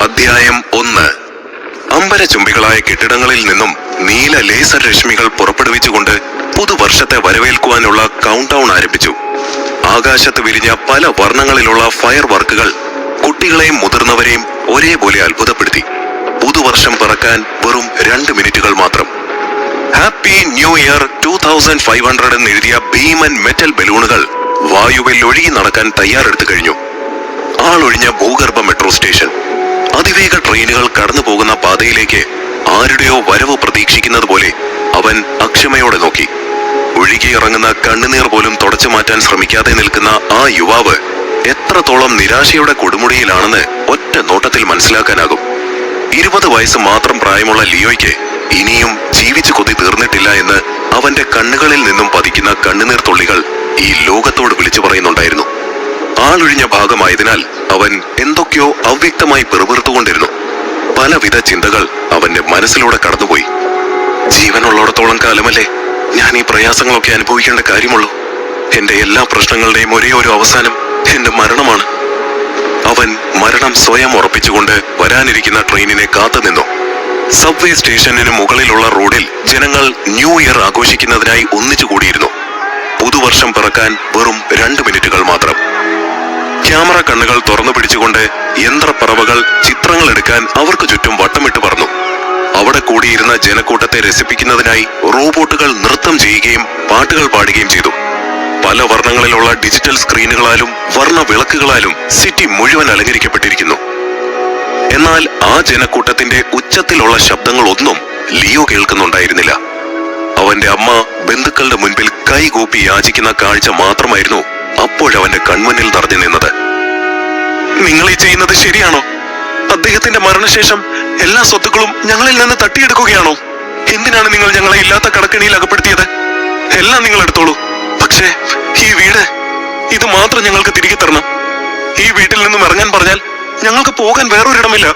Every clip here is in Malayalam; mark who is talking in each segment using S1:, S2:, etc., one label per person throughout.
S1: അധ്യായം 1. അമ്പരചുംബികളായ കെട്ടിടങ്ങളിൽ നിന്നും നീല ലേസർ രശ്മികൾ പുറപ്പെടുവിച്ചുകൊണ്ട് പുതുവർഷത്തെ വരവേൽക്കുവാനുള്ള കൗണ്ട് ഡൗൺ ആരംഭിച്ചു. ആകാശത്ത് വിരിഞ്ഞ പല വർണ്ണങ്ങളിലുള്ള ഫയർ വർക്കുകൾ കുട്ടികളെയും മുതിർന്നവരെയും ഒരേപോലെ അത്ഭുതപ്പെടുത്തി. പുതുവർഷം പിറക്കാൻ വെറും 2 മിനിറ്റുകൾ മാത്രം. ഹാപ്പി ന്യൂ ഇയർ 2500 എന്നെഴുതിയ ഭീമൻ മെറ്റൽ ബലൂണുകൾ വായുവിൽ ഒഴുകി നടക്കാൻ തയ്യാറെടുത്തു കഴിഞ്ഞു. ആളൊഴിഞ്ഞ ഭൂഗർഭ മെട്രോ സ്റ്റേഷൻ. അതിവേഗ ട്രെയിനുകൾ കടന്നു പോകുന്ന പാതയിലേക്ക് ആരുടെയോ വരവ് പ്രതീക്ഷിക്കുന്നത് പോലെ അവൻ അക്ഷമയോടെ നോക്കി. ഒഴുകിയിറങ്ങുന്ന കണ്ണുനീർ പോലും തുടച്ചു മാറ്റാൻ ശ്രമിക്കാതെ നിൽക്കുന്ന ആ യുവാവ് എത്രത്തോളം നിരാശയുടെ കൊടുമുടിയിലാണെന്ന് ഒറ്റ നോട്ടത്തിൽ മനസ്സിലാക്കാനാകും. 20 വയസ്സ് മാത്രം പ്രായമുള്ള ലിയോയ്ക്ക് ഇനിയും ജീവിച്ചു കൊതി തീർന്നിട്ടില്ല എന്ന് അവന്റെ കണ്ണുകളിൽ നിന്നും പതിക്കുന്ന കണ്ണുനീർ തുള്ളികൾ ഈ ലോകത്തോട് വിളിച്ചു പറയുന്നുണ്ടായിരുന്നു. ആളൊഴിഞ്ഞ ഭാഗമായതിനാൽ അവൻ എന്തൊക്കെയോ അവ്യക്തമായി പിറുപിറുത്തുകൊണ്ടിരുന്നു. പലവിധ ചിന്തകൾ അവന്റെ മനസ്സിലൂടെ കടന്നുപോയി. ജീവനുള്ളിടത്തോളം കാലമല്ലേ ഞാൻ ഈ പ്രയാസങ്ങളൊക്കെ അനുഭവിക്കേണ്ട കാര്യമുള്ളൂ. എന്റെ എല്ലാ പ്രശ്നങ്ങളുടെയും ഒരേ ഒരു അവസാനം എന്റെ മരണമാണ്. അവൻ മരണം സ്വയം ഉറപ്പിച്ചുകൊണ്ട് വരാനിരിക്കുന്ന ട്രെയിനിനെ കാത്തുനിന്നു. സബ്വേ സ്റ്റേഷനിന് മുകളിലുള്ള റോഡിൽ ജനങ്ങൾ ന്യൂ ഇയർ ആഘോഷിക്കുന്നതിനായി ഒന്നിച്ചുകൂടിയിരുന്നു. പുതുവർഷം പിറക്കാൻ വെറും 2 മിനിറ്റുകൾ മാത്രം. ക്യാമറ കണ്ണുകൾ തുറന്നു പിടിച്ചുകൊണ്ട് യന്ത്രപ്പറവകൾ ചിത്രങ്ങൾ എടുക്കാൻ അവർക്ക് ചുറ്റും വട്ടമിട്ട് പറന്നു. അവിടെ കൂടിയിരുന്ന ജനക്കൂട്ടത്തെ രസിപ്പിക്കുന്നതിനായി റോബോട്ടുകൾ നൃത്തം ചെയ്യുകയും പാട്ടുകൾ പാടുകയും ചെയ്തു. പല വർണ്ണങ്ങളിലുള്ള ഡിജിറ്റൽ സ്ക്രീനുകളാലും വർണ്ണ വിളക്കുകളാലും സിറ്റി മുഴുവൻ അലങ്കരിക്കപ്പെട്ടിരിക്കുന്നു. എന്നാൽ ആ ജനക്കൂട്ടത്തിന്റെ ഉച്ചത്തിലുള്ള ശബ്ദങ്ങളൊന്നും ലിയോ കേൾക്കുന്നുണ്ടായിരുന്നില്ല. അവന്റെ അമ്മ ബന്ധുക്കളുടെ മുൻപിൽ കൈകൂപ്പി യാചിക്കുന്ന കാഴ്ച മാത്രമായിരുന്നു അപ്പോഴവന്റെ കൺമുന്നിൽ നിറഞ്ഞു നിന്നത്. നിങ്ങൾ ഈ ചെയ്യുന്നത് ശരിയാണോ? അദ്ദേഹത്തിന്റെ മരണശേഷം എല്ലാ സ്വത്തുക്കളും ഞങ്ങളിൽ നിന്ന് തട്ടിയെടുക്കുകയാണോ? എന്തിനാണ് നിങ്ങൾ ഞങ്ങളെ ഇല്ലാത്ത കടക്കെണിയിൽ അകപ്പെടുത്തിയത്? എല്ലാം നിങ്ങൾ എടുത്തോളൂ. പക്ഷേ ഈ വീട്, ഇത് മാത്രം ഞങ്ങൾക്ക് തിരികെ തരണം. ഈ വീട്ടിൽ നിന്നും ഇറങ്ങാൻ പറഞ്ഞാൽ ഞങ്ങൾക്ക് പോകാൻ വേറൊരിടമില്ല.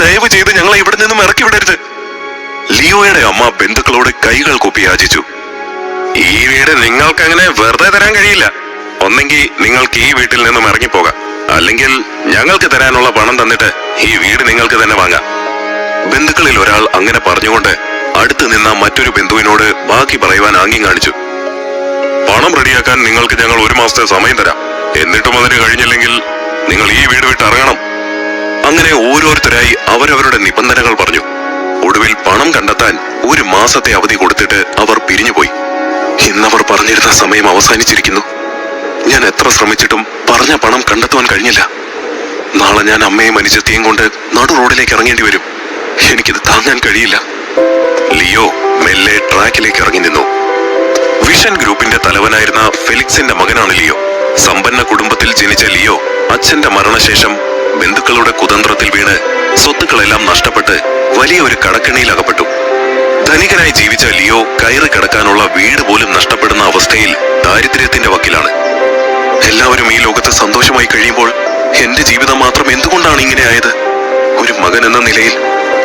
S1: ദയവ് ചെയ്ത് ഞങ്ങളെ ഇവിടെ നിന്നും ഇറക്കി വിടരുത്. ലിയോയുടെ അമ്മ ബന്ധുക്കളോട് കൈകൾ കൂപ്പി യാചിച്ചു. ഈ വീട് നിങ്ങൾക്ക് അങ്ങനെ വെറുതെ തരാൻ കഴിയില്ല. ഒന്നെങ്കിൽ നിങ്ങൾക്ക് ഈ വീട്ടിൽ നിന്നും ഇറങ്ങിപ്പോകാം, അല്ലെങ്കിൽ ഞങ്ങൾക്ക് തരാനുള്ള പണം തന്നിട്ട് ഈ വീട് നിങ്ങൾക്ക് തന്നെ വാങ്ങാം. ബന്ധുക്കളിൽ ഒരാൾ അങ്ങനെ പറഞ്ഞുകൊണ്ട് അടുത്ത് നിന്ന മറ്റൊരു ബന്ധുവിനോട് ബാക്കി പറയുവാൻ ആംഗ്യം കാണിച്ചു. പണം റെഡിയാക്കാൻ നിങ്ങൾക്ക് ഞങ്ങൾ 1 മാസത്തെ സമയം തരാം. എന്നിട്ടും അതിന് കഴിഞ്ഞില്ലെങ്കിൽ നിങ്ങൾ ഈ വീട് വിട്ട് ഇറങ്ങണം. അങ്ങനെ ഓരോരുത്തരായി അവരവരുടെ നിബന്ധനകൾ പറഞ്ഞു. ഒടുവിൽ പണം കണ്ടെത്താൻ 1 മാസത്തെ അവധി കൊടുത്തിട്ട് അവർ പിരിഞ്ഞുപോയി. ഇന്നവർ പറഞ്ഞിരുന്ന സമയം അവസാനിച്ചിരിക്കുന്നു. ഞാൻ എത്ര ശ്രമിച്ചിട്ടും പറഞ്ഞ പണം കണ്ടെത്തുവാൻ കഴിഞ്ഞില്ല. നാളെ ഞാൻ അമ്മയും അനുജത്തിയും കൊണ്ട് നടു റോഡിലേക്ക് ഇറങ്ങേണ്ടി വരും. എനിക്കിത് താങ്ങാൻ കഴിയില്ല. ലിയോ മെല്ലെ ട്രാക്കിലേക്ക് ഇറങ്ങി നിന്നു. വിഷൻ ഗ്രൂപ്പിന്റെ തലവനായിരുന്ന ഫെലിക്സിന്റെ മകനാണ് ലിയോ. സമ്പന്ന കുടുംബത്തിൽ ജനിച്ച ലിയോ അച്ഛന്റെ മരണശേഷം ബന്ധുക്കളുടെ കുതന്ത്രത്തിൽ വീണ് സ്വത്തുക്കളെല്ലാം നഷ്ടപ്പെട്ട് വലിയൊരു കടക്കെണിയിൽ അകപ്പെട്ടു. ധനികനായി ജീവിച്ച ലിയോ കയറി കിടക്കാനുള്ള വീട് പോലും നഷ്ടപ്പെടുന്ന അവസ്ഥയിൽ ദാരിദ്ര്യത്തിന്റെ വക്കിലാണ്. എല്ലാവരും ഈ ലോകത്ത് സന്തോഷമായി കഴിയുമ്പോൾ എന്റെ ജീവിതം മാത്രം എന്തുകൊണ്ടാണ് ഇങ്ങനെ ആയത്? ഒരു മകൻ എന്ന നിലയിൽ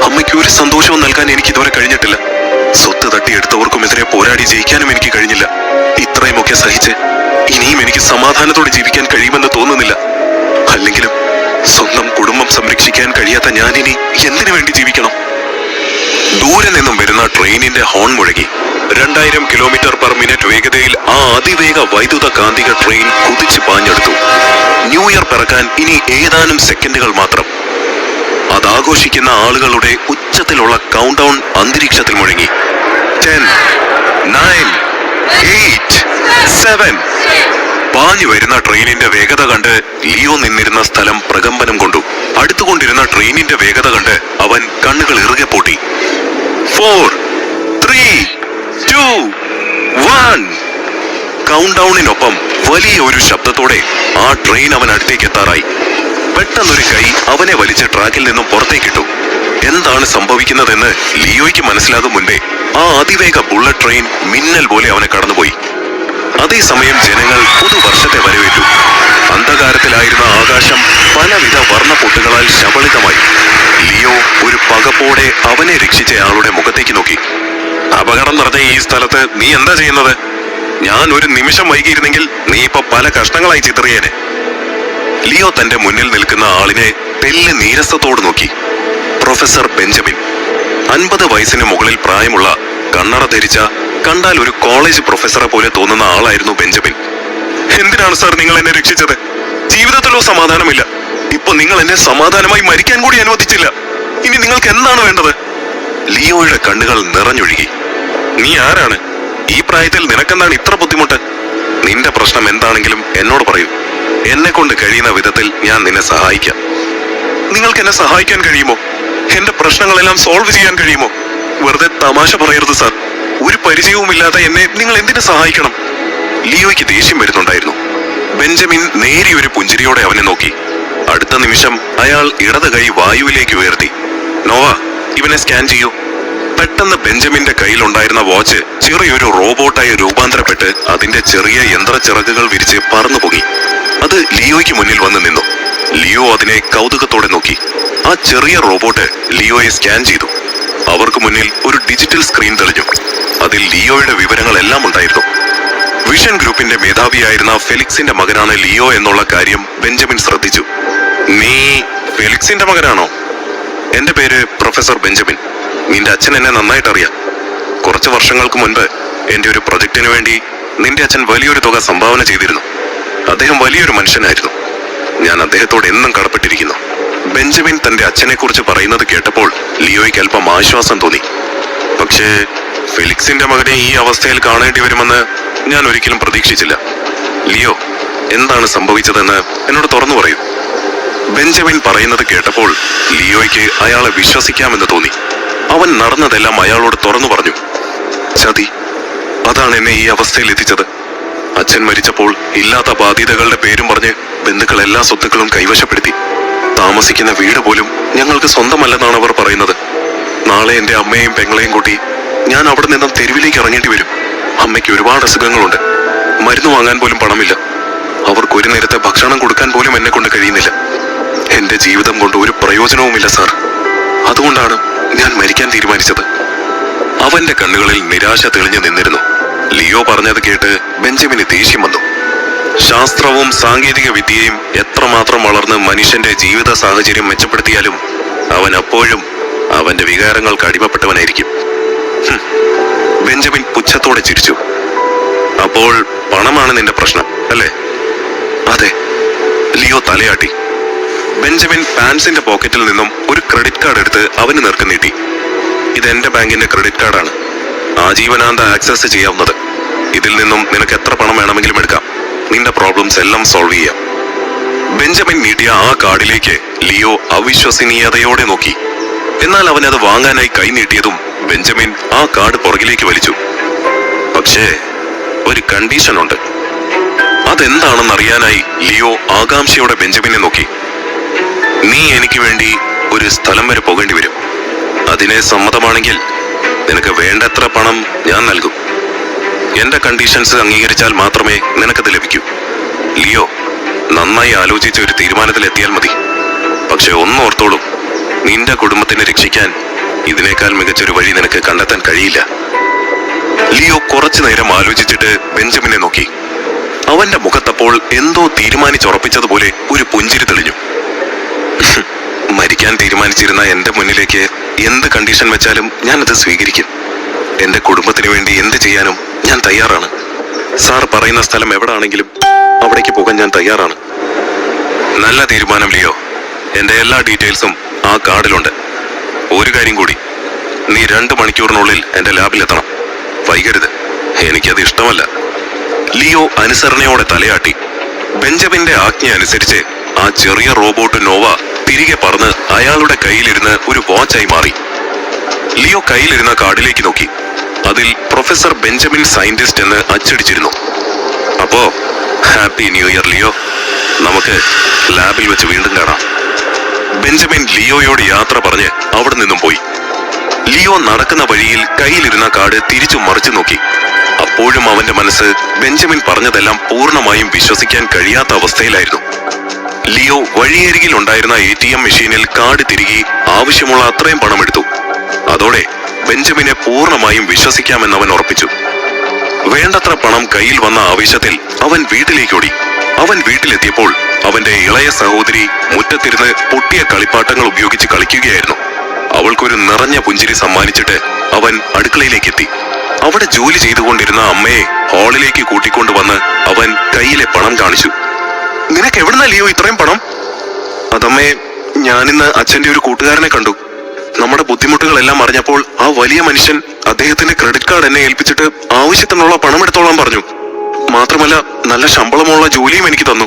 S1: അമ്മയ്ക്ക് ഒരു സന്തോഷവും നൽകാൻ എനിക്ക് ഇതുവരെ കഴിഞ്ഞിട്ടില്ല. സ്വത്ത് തട്ടിയെടുത്തവർക്കുമെതിരെ പോരാടി ജയിക്കാനും എനിക്ക് കഴിഞ്ഞില്ല. ഇത്രയുമൊക്കെ സഹിച്ച് ഇനിയും എനിക്ക് സമാധാനത്തോടെ ജീവിക്കാൻ കഴിയുമെന്ന് തോന്നുന്നില്ല. അല്ലെങ്കിലും സ്വന്തം കുടുംബം സംരക്ഷിക്കാൻ കഴിയാത്ത ഞാനിനി എന്തിനു വേണ്ടി ജീവിക്കണം? ദൂരെ നിന്നും വരുന്ന ട്രെയിനിന്റെ ഹോൺ മുഴങ്ങി. 2000 km/min വേഗതയിൽ ആ അതിവേഗ വൈദ്യുത കാന്തിക ട്രെയിൻ കുതിച്ചു പാഞ്ഞെടുത്തു. ന്യൂ ഇയർ പിറക്കാൻ ഇനി ഏതാനും സെക്കൻഡുകൾ മാത്രം. അതാഘോഷിക്കുന്ന ആളുകളുടെ ഉച്ചത്തിലുള്ള കൗണ്ട് ഡൗൺ അന്തരീക്ഷത്തിൽ മുഴങ്ങി. 10, 9, 8, 7. പാഞ്ഞു വരുന്ന ട്രെയിനിന്റെ വേഗത കണ്ട് ലിയോ നിന്നിരുന്ന സ്ഥലം പ്രകമ്പനം കൊണ്ടു. അടുത്തുകൊണ്ടിരുന്ന ട്രെയിനിന്റെ വേഗത കണ്ട് അവൻ കണ്ണുകൾ ഇറുകെ പൂട്ടി. 4, 3, 2, 1. കൗണ്ട് ഡൗണിനൊപ്പം വലിയ ഒരു ശബ്ദത്തോടെ ആ ട്രെയിൻ അവൻ അടുത്തേക്ക് എത്താറായി. പെട്ടെന്നൊരു കൈ അവനെ വലിച്ച് ട്രാക്കിൽ നിന്നും പുറത്തേക്കിട്ടു. എന്താണ് സംഭവിക്കുന്നതെന്ന് ലിയോയ്ക്ക് മനസ്സിലാകും മുൻപേ ആ അതിവേഗ ബുള്ളറ്റ് ട്രെയിൻ മിന്നൽ പോലെ അവനെ കടന്നുപോയി. അതേസമയം ജനങ്ങൾ പുതുവർഷത്തെ വരവേറ്റു. അന്ധകാരത്തിലായിരുന്ന ആകാശം പലവിധ വർണ്ണപ്പൊട്ടുകളാൽ ശബളിതമായി. ലിയോ ഒരു പകപ്പോടെ അവനെ രക്ഷിച്ചയാളുടെ മുഖത്തേക്ക് നോക്കി. അപകടം നിറഞ്ഞ ഈ സ്ഥലത്ത് നീ എന്താ ചെയ്യുന്നത്? ഞാൻ ഒരു നിമിഷം വൈകിയിരുന്നെങ്കിൽ നീ ഇപ്പൊ പല കഷ്ണങ്ങളായി ചിതറിയേനെ. ലിയോ തന്റെ മുന്നിൽ നിൽക്കുന്ന ആളിനെ തെല്ല് നീരസത്തോട് നോക്കി. Professor Benjamin. 50 വയസ്സിന് മുകളിൽ പ്രായമുള്ള, കണ്ണട ധരിച്ച, കണ്ടാൽ ഒരു കോളേജ് പ്രൊഫസറെ പോലെ തോന്നുന്ന ആളായിരുന്നു ബെഞ്ചമിൻ. എന്തിനാണ് സാർ നിങ്ങൾ എന്നെ രക്ഷിച്ചത്? ജീവിതത്തിലോ സമാധാനമില്ല. ഇപ്പൊ നിങ്ങൾ എന്നെ സമാധാനമായി മരിക്കാൻ കൂടി അനുവദിച്ചില്ല. ഇനി നിങ്ങൾക്ക് എന്താണ് വേണ്ടത്? ലിയോയുടെ കണ്ണുകൾ നിറഞ്ഞൊഴുകി. നീ ആരാണ്? ഈ പ്രായത്തിൽ നിനക്കെന്താണ് ഇത്ര ബുദ്ധിമുട്ട്? നിന്റെ പ്രശ്നം എന്താണെങ്കിലും എന്നോട് പറയൂ. എന്നെ കൊണ്ട് കഴിയുന്ന വിധത്തിൽ ഞാൻ നിന്നെ സഹായിക്കാം. നിങ്ങൾക്ക് എന്നെ സഹായിക്കാൻ കഴിയുമോ? എന്റെ പ്രശ്നങ്ങളെല്ലാം സോൾവ് ചെയ്യാൻ കഴിയുമോ? വെറുതെ തമാശ പറയരുത് സാർ. ഒരു പരിചയവുമില്ലാതെ എന്നെ നിങ്ങൾ എന്തിനു സഹായിക്കണം? ലിയോയ്ക്ക് ദേഷ്യം വരുന്നുണ്ടായിരുന്നു. ബെഞ്ചമിൻ നേരിയൊരു പുഞ്ചിരിയോടെ അവനെ നോക്കി. അടുത്ത നിമിഷം അയാൾ ഇടത് കൈ വായുവിലേക്ക് ഉയർത്തി. നോവ, ഇവനെ സ്കാൻ ചെയ്യൂ. പെട്ടെന്ന് ബെഞ്ചമിന്റെ കയ്യിലുണ്ടായിരുന്ന വാച്ച് ചെറിയൊരു റോബോട്ടായി രൂപാന്തരപ്പെട്ട് അതിന്റെ ചെറിയ യന്ത്രച്ചിറകുകൾ വിരിച്ച് പറന്നു പൊങ്ങി. അത് ലിയോയ്ക്ക് മുന്നിൽ വന്ന് നിന്നു. ലിയോ അതിനെ കൗതുകത്തോടെ നോക്കി. ആ ചെറിയ റോബോട്ട് ലിയോയെ സ്കാൻ ചെയ്തു. അവർക്ക് മുന്നിൽ ഒരു ഡിജിറ്റൽ സ്ക്രീൻ തെളിഞ്ഞു. അതിൽ ലിയോയുടെ വിവരങ്ങളെല്ലാം ഉണ്ടായിരുന്നു. വിഷൻ ഗ്രൂപ്പിന്റെ മേധാവിയായിരുന്ന ഫെലിക്സിന്റെ മകനാണ് ലിയോ എന്നുള്ള കാര്യം ബെഞ്ചമിൻ ശ്രദ്ധിച്ചു. നീ ഫെലിക്സിന്റെ മകനാണോ? എന്റെ പേര് പ്രൊഫസർ ബെഞ്ചമിൻ. നിന്റെ അച്ഛൻ എന്നെ നന്നായിട്ട് അറിയാം. കുറച്ച് വർഷങ്ങൾക്ക് മുൻപ് എന്റെ ഒരു പ്രൊജക്ടിന് വേണ്ടി നിന്റെ അച്ഛൻ വലിയൊരു തുക സംഭാവന ചെയ്തിരുന്നു. അദ്ദേഹം വലിയൊരു മനുഷ്യനായിരുന്നു. ഞാൻ അദ്ദേഹത്തോട് എന്നും കടപ്പെട്ടിരിക്കുന്നു. ബെഞ്ചമിൻ തന്റെ അച്ഛനെ കുറിച്ച് പറയുന്നത് കേട്ടപ്പോൾ ലിയോയ്ക്ക് അല്പം ആശ്വാസം തോന്നി. പക്ഷേ ഫെലിക്സിന്റെ മകനെ ഈ അവസ്ഥയിൽ കാണേണ്ടി വരുമെന്ന് ഞാൻ ഒരിക്കലും പ്രതീക്ഷിച്ചില്ല. ലിയോ, എന്താണ് സംഭവിച്ചതെന്ന് എന്നോട് തുറന്നു പറയൂ. ബെഞ്ചമിൻ പറയുന്നത് കേട്ടപ്പോൾ ലിയോയ്ക്ക് അയാളെ വിശ്വസിക്കാമെന്ന് തോന്നി. അവൻ നടന്നതെല്ലാം അയാളോട് തുറന്നു പറഞ്ഞു. ചതി, അതാണ് എന്നെ ഈ അവസ്ഥയിൽ എത്തിച്ചത്. അച്ഛൻ മരിച്ചപ്പോൾ ഇല്ലാത്ത ബാധ്യതകളുടെ പേരും പറഞ്ഞ് ബന്ധുക്കൾ എല്ലാ സ്വത്തുക്കളും കൈവശപ്പെടുത്തി. താമസിക്കുന്ന വീട് പോലും ഞങ്ങൾക്ക് സ്വന്തമല്ലെന്നാണ് അവർ പറയുന്നത്. നാളെ എന്റെ അമ്മയെയും പെങ്ങളെയും കൂട്ടി ഞാൻ അവിടെ നിന്നും തെരുവിലേക്ക് ഇറങ്ങേണ്ടി വരും. അമ്മയ്ക്ക് ഒരുപാട് അസുഖങ്ങളുണ്ട്. മരുന്ന് വാങ്ങാൻ പോലും പണമില്ല. അവർക്ക് ഒരു നേരത്തെ ഭക്ഷണം കൊടുക്കാൻ പോലും എന്നെ കൊണ്ട് കഴിയുന്നില്ല. എന്റെ ജീവിതം കൊണ്ട് ഒരു പ്രയോജനവുമില്ല സാർ. അതുകൊണ്ടാണ് ഞാൻ മരിക്കാൻ തീരുമാനിച്ചത്. അവന്റെ കണ്ണുകളിൽ നിരാശ തെളിഞ്ഞു നിന്നിരുന്നു. ലിയോ പറഞ്ഞത് കേട്ട് ബെഞ്ചമിന് ദേഷ്യം വന്നു. ശാസ്ത്രവും സാങ്കേതിക വിദ്യയും എത്രമാത്രം വളർന്ന് മനുഷ്യന്റെ ജീവിത സാഹചര്യം മെച്ചപ്പെടുത്തിയാലും അവൻ അപ്പോഴും അവന്റെ വികാരങ്ങൾക്ക് അടിമപ്പെട്ടവനായിരിക്കും. ബെഞ്ചമിൻ പുച്ഛത്തോടെ ചിരിച്ചു. അപ്പോൾ പണമാണ് നിന്റെ പ്രശ്നം അല്ലേ? അതെ. ലിയോ തലയാട്ടി. ബെഞ്ചമിൻ പാൻസിന്റെ പോക്കറ്റിൽ നിന്നും ഒരു ക്രെഡിറ്റ് കാർഡ് എടുത്ത് അവന് നേർക്ക് നീട്ടി. ഇതെന്റെ ബാങ്കിന്റെ ക്രെഡിറ്റ് കാർഡാണ്. ആജീവനാന്ത ആക്സസ് ചെയ്യാവുന്നത്. ഇതിൽ നിന്നും നിനക്ക് എത്ര പണം വേണമെങ്കിലും എടുക്കാം. നിന്റെ പ്രോബ്ലംസ് എല്ലാം സോൾവ് ചെയ്യാം. ബെഞ്ചമിൻ നീട്ടിയ ആ കാർഡിലേക്ക് ലിയോ അവിശ്വസനീയതയോടെ നോക്കി. എന്നാൽ അവൻ അത് വാങ്ങാനായി കൈ നീട്ടിയതും ബെഞ്ചമിൻ ആ കാർഡ് പുറകിലേക്ക് വലിച്ചു. പക്ഷേ ഒരു കണ്ടീഷൻ ഉണ്ട്. അതെന്താണെന്നറിയാനായി ലിയോ ആകാംക്ഷയോടെ ബെഞ്ചമിനെ നോക്കി. നീ എനിക്ക് വേണ്ടി ഒരു സ്ഥലം വരെ പോകേണ്ടി വരും. അതിനെ സമ്മതമാണെങ്കിൽ നിനക്ക് വേണ്ടത്ര പണം ഞാൻ നൽകും. എന്റെ കണ്ടീഷൻസ് അംഗീകരിച്ചാൽ മാത്രമേ നിനക്കത് ലഭിക്കൂ. ലിയോ, നന്നായി ആലോചിച്ച് ഒരു തീരുമാനത്തിലെത്തിയാൽ മതി. പക്ഷെ ഒന്നോർത്തോളും, നിന്റെ കുടുംബത്തിനെ രക്ഷിക്കാൻ ഇതിനേക്കാൾ മികച്ചൊരു വഴി നിനക്ക് കണ്ടെത്താൻ കഴിയില്ല. ലിയോ കുറച്ചു നേരം ആലോചിച്ചിട്ട് ബെഞ്ചമിനെ നോക്കി. അവന്റെ മുഖത്തപ്പോൾ എന്തോ തീരുമാനിച്ചുറപ്പിച്ചതുപോലെ ഒരു പുഞ്ചിരി തെളിഞ്ഞു. മരിക്കാൻ തീരുമാനിച്ചിരുന്ന എന്റെ മുന്നിലേക്ക് എന്ത് കണ്ടീഷൻ വെച്ചാലും ഞാനത് സ്വീകരിക്കും. എന്റെ കുടുംബത്തിന് വേണ്ടി എന്ത് ചെയ്യാനും ഞാൻ തയ്യാറാണ്. സാർ പറയുന്ന സ്ഥലം എവിടാണെങ്കിലും അവിടേക്ക് പോകാൻ ഞാൻ തയ്യാറാണ്. നല്ല തീരുമാനം ലിയോ. എന്റെ എല്ലാ ഡീറ്റെയിൽസും ആ കാർഡിലുണ്ട്. ഒരു കാര്യം കൂടി, നീ 2 മണിക്കൂറിനുള്ളിൽ എന്റെ ലാബിലെത്തണം. വൈകരുത്. എനിക്കത് ഇഷ്ടമല്ല. ലിയോ അനുസരണയോടെ തലയാട്ടി. ബെഞ്ചമിന്റെ ആജ്ഞ അനുസരിച്ച് ആ ചെറിയ റോബോട്ട് നോവ തിരികെ പറന്ന് അയാളുടെ കയ്യിലിരുന്ന് ഒരു വാച്ചായി മാറി. ലിയോ കയ്യിലിരുന്ന കാർഡിലേക്ക് നോക്കി. അതിൽ പ്രൊഫസർ ബെഞ്ചമിൻ സയന്റിസ്റ്റ് എന്ന് അച്ചടിച്ചിരുന്നു. അപ്പോ ഹാപ്പി ന്യൂ ഇയർ ലിയോ. നമുക്ക് ലാബിൽ വെച്ച് വീണ്ടും കാണാം. ബെഞ്ചമിൻ ലിയോയോട് യാത്ര പറഞ്ഞ് അവിടെ നിന്നും പോയി. ലിയോ നടക്കുന്ന വഴിയിൽ കയ്യിലിരുന്ന കാർഡ് തിരിച്ചു മറിച്ചു നോക്കി. അപ്പോഴും അവന്റെ മനസ്സ് ബെഞ്ചമിൻ പറഞ്ഞതെല്ലാം പൂർണ്ണമായും വിശ്വസിക്കാൻ കഴിയാത്ത അവസ്ഥയിലായിരുന്നു. ലിയോ വഴിയരികിൽ ഉണ്ടായിരുന്ന ATM മെഷീനിൽ കാർഡ് തിരികെ ആവശ്യമുള്ള അത്രയും പണം എടുത്തു. അതോടെ ബെഞ്ചമിനെ പൂർണ്ണമായും വിശ്വസിക്കാമെന്ന് അവൻ ഉറപ്പിച്ചു. വേണ്ടത്ര പണം കയ്യിൽ വന്ന ആവേശത്തിൽ അവൻ വീട്ടിലേക്കോടി. അവൻ വീട്ടിലെത്തിയപ്പോൾ അവന്റെ ഇളയ സഹോദരി മുറ്റത്തിരുന്ന് പൊട്ടിയ കളിപ്പാട്ടങ്ങൾ ഉപയോഗിച്ച് കളിക്കുകയായിരുന്നു. അവൾക്കൊരു നിറഞ്ഞ പുഞ്ചിരി സമ്മാനിച്ചിട്ട് അവൻ അടുക്കളയിലേക്കെത്തി. അവിടെ ജോലി ചെയ്തുകൊണ്ടിരുന്ന അമ്മയെ ഹാളിലേക്ക് കൂട്ടിക്കൊണ്ടുവന്ന് അവൻ കയ്യിലെ പണം കാണിച്ചു. നിനക്ക് എവിടുന്നാ ലിയോ ഇത്രയും പണം? അതമ്മേ, ഞാനിന്ന് അച്ഛന്റെ ഒരു കൂട്ടുകാരനെ കണ്ടു. നമ്മുടെ ബുദ്ധിമുട്ടുകളെല്ലാം അറിഞ്ഞപ്പോൾ ആ വലിയ മനുഷ്യൻ അദ്ദേഹത്തിന്റെ ക്രെഡിറ്റ് കാർഡ് എന്നെ ഏൽപ്പിച്ചിട്ട് ആവശ്യത്തിനുള്ള പണം എടുത്തോളാൻ പറഞ്ഞു. മാത്രമല്ല നല്ല ശമ്പളമുള്ള ജോലിയും എനിക്ക് തന്നു.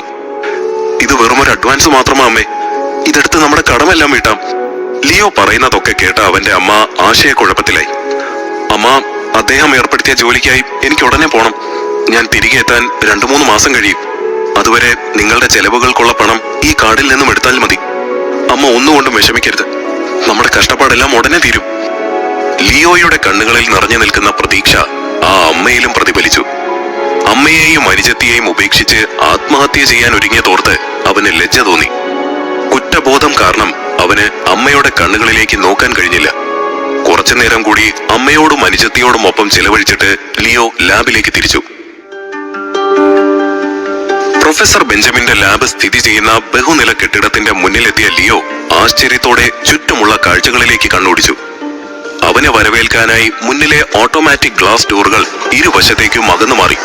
S1: ഇത് വെറുമൊരു അഡ്വാൻസ് മാത്രമാ അമ്മേ. ഇതെടുത്ത് നമ്മുടെ കടമെല്ലാം വീട്ടാം. ലിയോ പറയുന്നതൊക്കെ കേട്ട അവന്റെ അമ്മ ആശയക്കുഴപ്പത്തിലായി. അമ്മ, അദ്ദേഹം ഏർപ്പെടുത്തിയ ജോലിക്കായി എനിക്ക് ഉടനെ പോണം. ഞാൻ തിരികെ എത്താൻ 2-3 മാസം കഴിയും. അതുവരെ നിങ്ങളുടെ ചെലവുകൾക്കുള്ള പണം ഈ കാർഡിൽ നിന്നും എടുത്താൽ മതി. അമ്മ ഒന്നുകൊണ്ടും വിഷമിക്കരുത്. നമ്മുടെ കഷ്ടപ്പാടെല്ലാം ഉടനെ തീരും. ലിയോയുടെ കണ്ണുകളിൽ നിറഞ്ഞു നിൽക്കുന്ന പ്രതീക്ഷ ആ അമ്മയിലും പ്രതിഫലിച്ചു. അമ്മയെയും അനുജത്തിയെയും ഉപേക്ഷിച്ച് ആത്മഹത്യ ചെയ്യാൻ ഒരുങ്ങിയതോർത്ത് അവന് ലജ്ജ തോന്നി. കുറ്റബോധം കാരണം അവന് അമ്മയുടെ കണ്ണുകളിലേക്ക് നോക്കാൻ കഴിഞ്ഞില്ല. കുറച്ചു നേരം കൂടി അമ്മയോടും അനുജത്തിയോടും ഒപ്പം ചെലവഴിച്ചിട്ട് ലിയോ ലാബിലേക്ക് തിരിച്ചു. പ്രൊഫസർ ബെഞ്ചമിന്റെ ലാബ് സ്ഥിതി ചെയ്യുന്ന ബഹുനില കെട്ടിടത്തിന്റെ മുന്നിലെത്തിയ ലിയോ ആശ്ചര്യത്തോടെ ചുറ്റുമുള്ള കാഴ്ചകളിലേക്ക് കണ്ണോടിച്ചു. അവനെ വരവേൽക്കാനായി മുന്നിലെ ഓട്ടോമാറ്റിക് ഗ്ലാസ് ഡോറുകൾ ഇരുവശത്തേക്കും അകന്നു മാറി.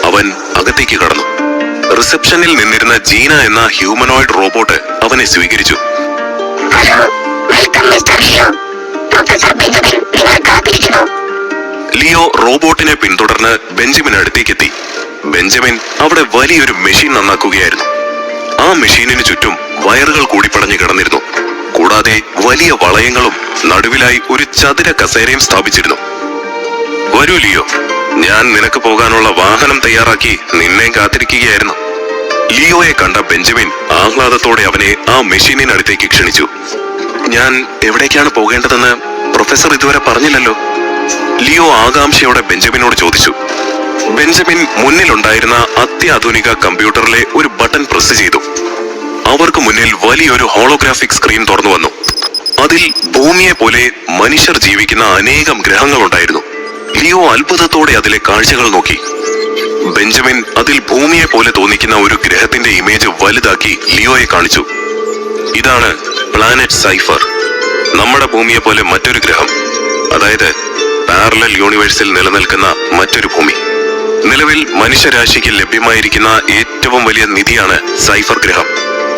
S1: അവൻ അകത്തേക്ക് കടന്നു. റിസപ്ഷനിൽ നിന്നിരുന്ന ജീന എന്ന ഹ്യൂമനോയിഡ് റോബോട്ട് അവനെ സ്വീകരിച്ചു. ലിയോ റോബോട്ടിനെ പിന്തുടർന്ന് ബെഞ്ചമിൻ അടുത്തേക്കെത്തി. ബെഞ്ചമിൻ അവിടെ വലിയൊരു മെഷീൻ നന്നാക്കുകയായിരുന്നു. ആ മെഷീനിന് ചുറ്റും വയറുകൾ കൂടിപ്പടഞ്ഞു കിടന്നിരുന്നു. കൂടാതെ വലിയ വളയങ്ങളും നടുവിലായി ഒരു ചതുര കസേരയും സ്ഥാപിച്ചിരുന്നു. വരൂ ലിയോ, ഞാൻ നിനക്ക് പോകാനുള്ള വാഹനം തയ്യാറാക്കി നിന്നെ കാത്തിരിക്കുകയായിരുന്നു. ലിയോയെ കണ്ട ബെഞ്ചമിൻ ആഹ്ലാദത്തോടെ അവനെ ആ മെഷീനിനടുത്തേക്ക് ക്ഷണിച്ചു. ഞാൻ എവിടേക്കാണ് പോകേണ്ടതെന്ന് പ്രൊഫസർ ഇതുവരെ പറഞ്ഞില്ലല്ലോ? ലിയോ ആകാംക്ഷയോടെ ബെഞ്ചമിനോട് ചോദിച്ചു. ബെഞ്ചമിൻ മുന്നിലുണ്ടായിരുന്ന അത്യാധുനിക കമ്പ്യൂട്ടറിലെ ഒരു ബട്ടൺ പ്രസ് ചെയ്തു. അവർക്ക് മുന്നിൽ വലിയൊരു ഹോളോഗ്രാഫിക് സ്ക്രീൻ തുറന്നു വന്നു. അതിൽ ഭൂമിയെ പോലെ മനുഷ്യർ ജീവിക്കുന്ന അനേകം ഗ്രഹങ്ങളുണ്ടായിരുന്നു. ലിയോ അത്ഭുതത്തോടെ അതിലെ കാഴ്ചകൾ നോക്കി. ബെഞ്ചമിൻ അതിൽ ഭൂമിയെ പോലെ തോന്നിക്കുന്ന ഒരു ഗ്രഹത്തിന്റെ ഇമേജ് വലുതാക്കി ലിയോയെ കാണിച്ചു. ഇതാണ് പ്ലാനറ്റ് സൈഫർ. നമ്മുടെ ഭൂമിയെ പോലെ മറ്റൊരു ഗ്രഹം, അതായത് പാരലൽ യൂണിവേഴ്സിൽ നിലനിൽക്കുന്ന മറ്റൊരു ഭൂമി. നിലവിൽ മനുഷ്യരാശിക്ക് ലഭ്യമായിരിക്കുന്ന ഏറ്റവും വലിയ നിധിയാണ് സൈഫർ ഗ്രഹം.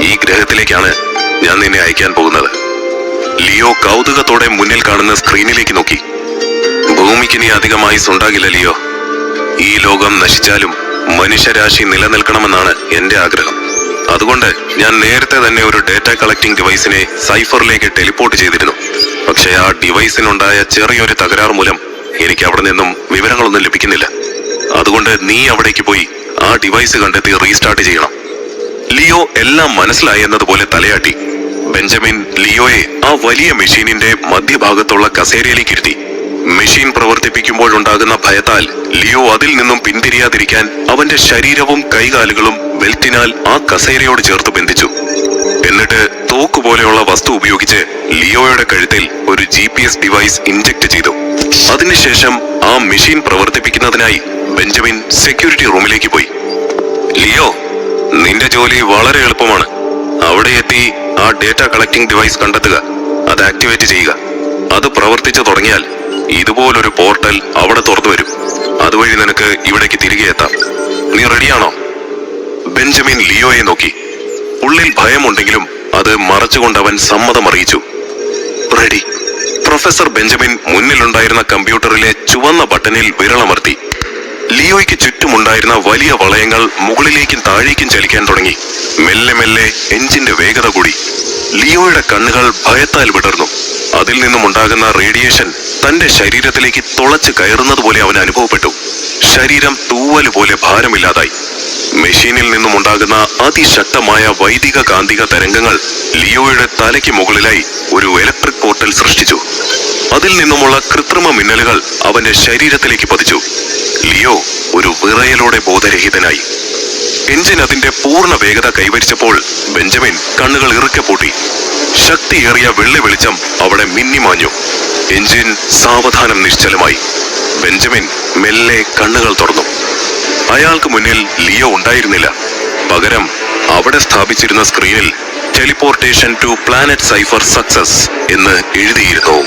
S1: ഈ ഗ്രഹത്തിലേക്കാണ് ഞാൻ നിന്നെ അയക്കാൻ പോകുന്നത്. ലിയോ കൗതുകത്തോടെ മുന്നിൽ കാണുന്ന സ്ക്രീനിലേക്ക് നോക്കി. ഭൂമിക്ക് ഇനി അധികം ആയുസ് ഉണ്ടാകില്ല ലിയോ. ഈ ലോകം നശിച്ചാലും മനുഷ്യരാശി നിലനിൽക്കണമെന്നാണ് എന്റെ ആഗ്രഹം. അതുകൊണ്ട് ഞാൻ നേരത്തെ തന്നെ ഒരു ഡേറ്റ കളക്ടിംഗ് ഡിവൈസിനെ സൈഫറിലേക്ക് ടെലിപ്പോർട്ട് ചെയ്തിരുന്നു. പക്ഷേ ആ ഡിവൈസിനുണ്ടായ ചെറിയൊരു തകരാർ മൂലം എനിക്ക് അവിടെ നിന്നും വിവരങ്ങളൊന്നും ലഭിക്കുന്നില്ല. അതുകൊണ്ട് നീ അവിടേക്ക് പോയി ആ ഡിവൈസ് കണ്ടെത്തി റീസ്റ്റാർട്ട് ചെയ്യണം. ലിയോ എല്ലാം മനസ്സിലായി എന്നതുപോലെ തലയാട്ടി. ബെഞ്ചമിൻ ലിയോയെ ആ വലിയ മെഷീനിന്റെ മധ്യഭാഗത്തുള്ള കസേരയിലേക്ക് ഇരുത്തി. മെഷീൻ പ്രവർത്തിപ്പിക്കുമ്പോഴുണ്ടാകുന്ന ഭയത്താൽ ലിയോ അതിൽ നിന്നും പിന്തിരിയാതിരിക്കാൻ അവന്റെ ശരീരവും കൈകാലുകളും ബെൽറ്റിനാൽ ആ കസേരയോട് ചേർത്ത് ബന്ധിച്ചു. എന്നിട്ട് തോക്കുപോലെയുള്ള വസ്തു ഉപയോഗിച്ച് ലിയോയുടെ കഴുത്തിൽ ഒരു GPS ഡിവൈസ് ഇൻജെക്ട് ചെയ്തു. അതിനുശേഷം ആ മെഷീൻ പ്രവർത്തിപ്പിക്കുന്നതിനായി ബെഞ്ചമിൻ സെക്യൂരിറ്റി റൂമിലേക്ക് പോയി. ലിയോ, നിന്റെ ജോലി വളരെ എളുപ്പമാണ്. അവിടെ എത്തി ആ ഡേറ്റ കളക്ടിംഗ് ഡിവൈസ് കണ്ടെത്തുക, അത് ആക്ടിവേറ്റ് ചെയ്യുക. അത് പ്രവർത്തിച്ചു തുടങ്ങിയാൽ ഇതുപോലൊരു പോർട്ടൽ അവിടെ തുറന്നു വരും. അതുവഴി നിനക്ക് ഇവിടേക്ക് തിരികെ എത്താം. നീ റെഡിയാണോ? ബെഞ്ചമിൻ ലിയോയെ നോക്കി. ഉള്ളിൽ ഭയമുണ്ടെങ്കിലും അത് മറച്ചുകൊണ്ട് അവൻ സമ്മതം അറിയിച്ചു. റെഡി. പ്രൊഫസർ ബെഞ്ചമിൻ മുന്നിലുണ്ടായിരുന്ന കമ്പ്യൂട്ടറിലെ ചുവന്ന ബട്ടണിൽ വിരളമർത്തി. ലിയോയ്ക്ക് ചുറ്റുമുണ്ടായിരുന്ന വലിയ വളയങ്ങൾ മുകളിലേക്കും താഴേക്കും ചലിക്കാൻ തുടങ്ങി. മെല്ലെ മെല്ലെ എഞ്ചിന്റെ വേഗത കൂടി. ലിയോയുടെ കണ്ണുകൾ ഭയത്താൽ വിടർന്നു. അതിൽ നിന്നും ഉണ്ടാകുന്ന റേഡിയേഷൻ തന്റെ ശരീരത്തിലേക്ക് തുളച്ച് കയറുന്നത് പോലെ അവന് അനുഭവപ്പെട്ടു. ശരീരം തൂവല് പോലെ ഭാരമില്ലാതായി. മെഷീനിൽ നിന്നും ഉണ്ടാകുന്ന അതിശക്തമായ വൈദിക കാന്തിക തരംഗങ്ങൾ ലിയോയുടെ തലയ്ക്ക് മുകളിലായി ഒരു ഇലക്ട്രിക് പോർട്ടൽ സൃഷ്ടിച്ചു. അതിൽ നിന്നുമുള്ള കൃത്രിമ മിന്നലുകൾ അവന്റെ ശരീരത്തിലേക്ക് പതിച്ചു. ലിയോ ഒരു വിറയലോടെ ബോധരഹിതനായി. എഞ്ചിൻ അതിന്റെ പൂർണ്ണ വേഗത കൈവരിച്ചപ്പോൾ ബെഞ്ചമിൻ കണ്ണുകൾ ഇറുക്കെ പൂട്ടി. ശക്തിയേറിയ വെള്ളി വെളിച്ചം അവിടെ മിന്നിമാഞ്ഞു. എഞ്ചിൻ സാവധാനം നിശ്ചലമായി. ബെഞ്ചമിൻ മെല്ലെ കണ്ണുകൾ തുറന്നു. അയാൾക്ക് മുന്നിൽ ലിയോ ഉണ്ടായിരുന്നില്ല. പകരം അവിടെ സ്ഥാപിച്ചിരുന്ന സ്ക്രീനിൽ teleportation to planet cipher success എന്ന് എഴുതിയിരുന്നു.